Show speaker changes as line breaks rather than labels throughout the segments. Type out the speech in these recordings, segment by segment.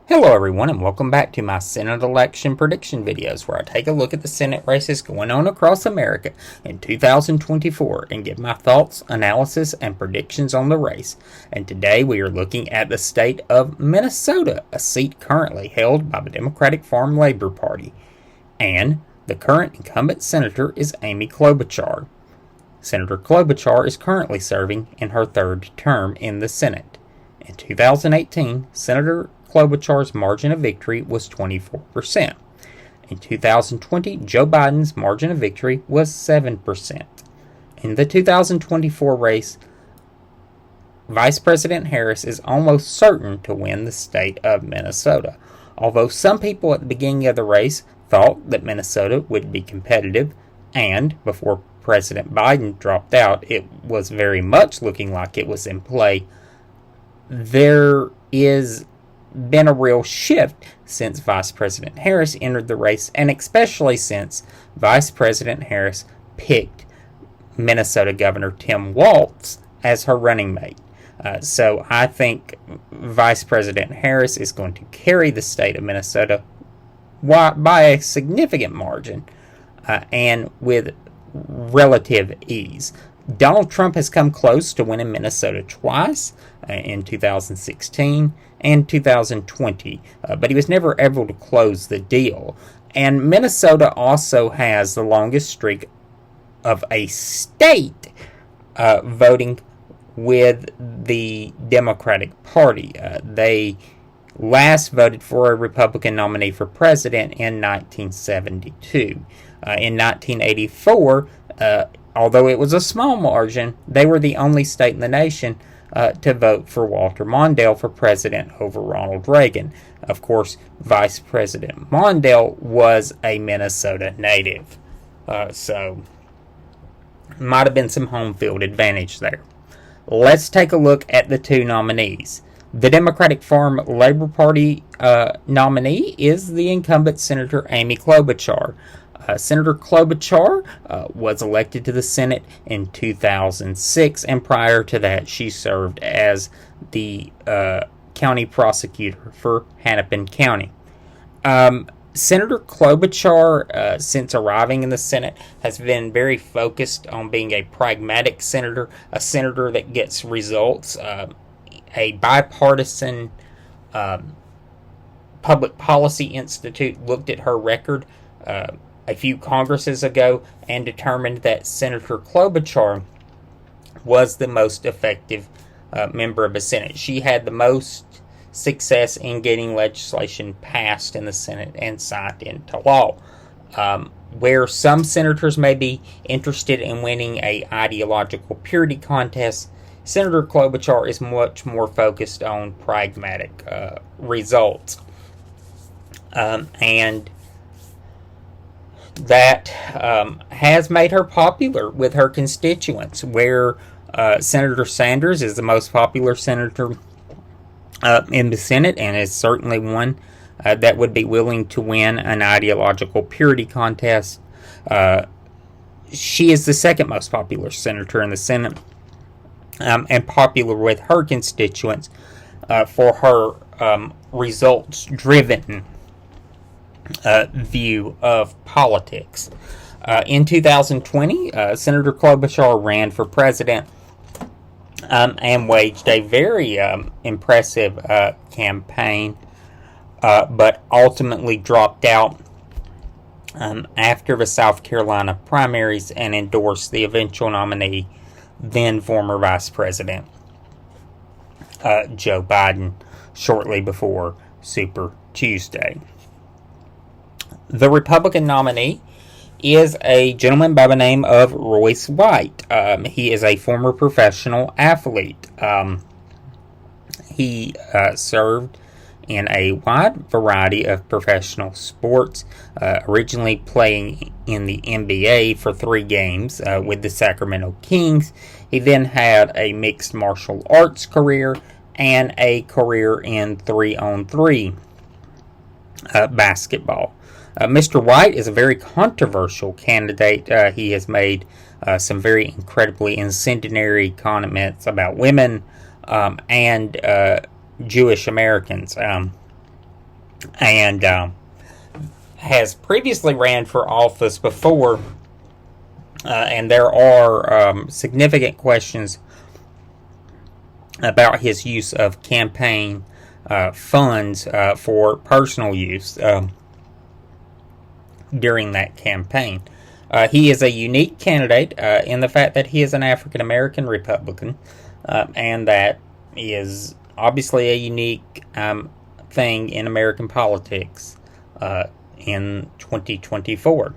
Hello everyone, and welcome back to my Senate election prediction videos, where I take a look at the Senate races going on across America in 2024 and give my thoughts, analysis, and predictions on the race. And today we are looking at the state of Minnesota, a seat currently held by the Democratic Farm Labor Party. And the current incumbent senator is Amy Klobuchar. Senator Klobuchar is currently serving in her third term in the Senate. In 2018, Senator Klobuchar's margin of victory was 24%. In 2020, Joe Biden's margin of victory was 7%. In the 2024 race, Vice President Harris is almost certain to win the state of Minnesota. Although some people at the beginning of the race thought that Minnesota would be competitive, and before President Biden dropped out, it was very much looking like it was in play, there is been a real shift since Vice President Harris entered the race, and especially since Vice President Harris picked Minnesota Governor Tim Walz as her running mate. So I think Vice President Harris is going to carry the state of Minnesota by a significant margin and with relative ease. Donald Trump has come close to winning Minnesota twice, in 2016 and 2020, but he was never able to close the deal. And Minnesota also has the longest streak of a state voting with the Democratic Party. They last voted for a Republican nominee for president in 1972. In 1984, although it was a small margin, they were the only state in the nation to vote for Walter Mondale for president over Ronald Reagan. Of course, Vice President Mondale was a Minnesota native, so might have been some home field advantage there. Let's take a look at the two nominees. The Democratic Farm Labor Party nominee is the incumbent Senator Amy Klobuchar. Senator Klobuchar was elected to the Senate in 2006, and prior to that, she served as the county prosecutor for Hennepin County. Senator Klobuchar, since arriving in the Senate, has been very focused on being a pragmatic senator, a senator that gets results. A bipartisan Public Policy Institute looked at her record a few Congresses ago and determined that Senator Klobuchar was the most effective member of the Senate. She had the most success in getting legislation passed in the Senate and signed into law. Where some senators may be interested in winning an ideological purity contest, Senator Klobuchar is much more focused on pragmatic results. And that has made her popular with her constituents, where Senator Sanders is the most popular senator in the Senate, and is certainly one that would be willing to win an ideological purity contest. She is the second most popular senator in the Senate, and popular with her constituents for her results-driven view of politics. In 2020, Senator Klobuchar ran for president and waged a very impressive campaign, but ultimately dropped out after the South Carolina primaries and endorsed the eventual nominee, then former Vice President Joe Biden, shortly before Super Tuesday. The Republican nominee is a gentleman by the name of Royce White. He is a former professional athlete. He served in a wide variety of professional sports, originally playing in the NBA for 3 games with the Sacramento Kings. He then had a mixed martial arts career and a career in 3-on-3 basketball. Mr. White is a very controversial candidate. He has made some very incredibly incendiary comments about women and Jewish Americans. and has previously ran for office before, and there are significant questions about his use of campaign funds for personal use during that campaign. He is a unique candidate in the fact that he is an African American Republican, and that is obviously a unique thing in American politics in 2024.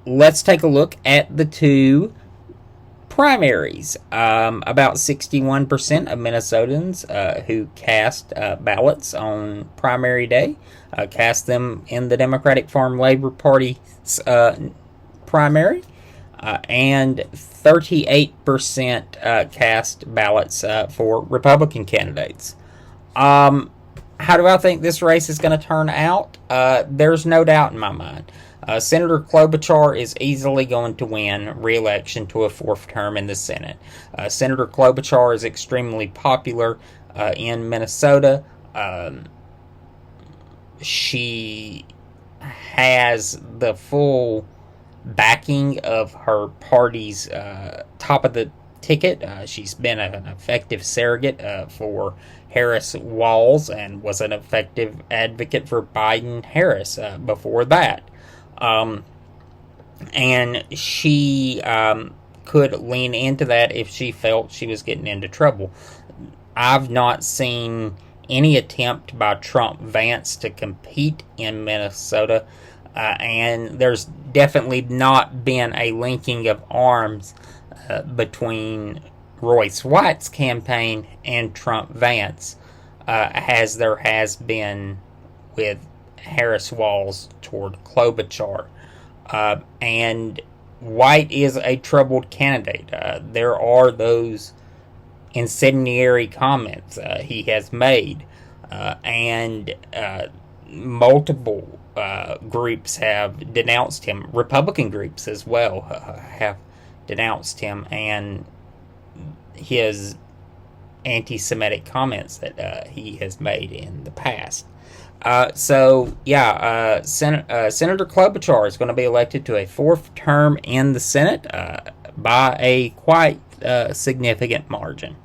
Let's take a look at the two primaries. About 61% of Minnesotans who cast ballots on primary day cast them in the Democratic Farm Labor Party's primary, and 38% cast ballots for Republican candidates. How do I think this race is going to turn out? There's no doubt in my mind. Senator Klobuchar is easily going to win re-election to a fourth term in the Senate. Senator Klobuchar is extremely popular in Minnesota. She has the full backing of her party's top of the ticket. She's been an effective surrogate for Harris Walz and was an effective advocate for Biden-Harris before that. And she could lean into that if she felt she was getting into trouble. I've not seen any attempt by Trump Vance to compete in Minnesota, and there's definitely not been a linking of arms between Royce White's campaign and Trump Vance, as there has been with Harris Walz toward Klobuchar. And White is a troubled candidate. There are those incendiary comments he has made, and multiple groups have denounced him. Republican groups as well have denounced him and his anti-Semitic comments that he has made in the past. Senator Klobuchar is going to be elected to a fourth term in the Senate by a quite significant margin.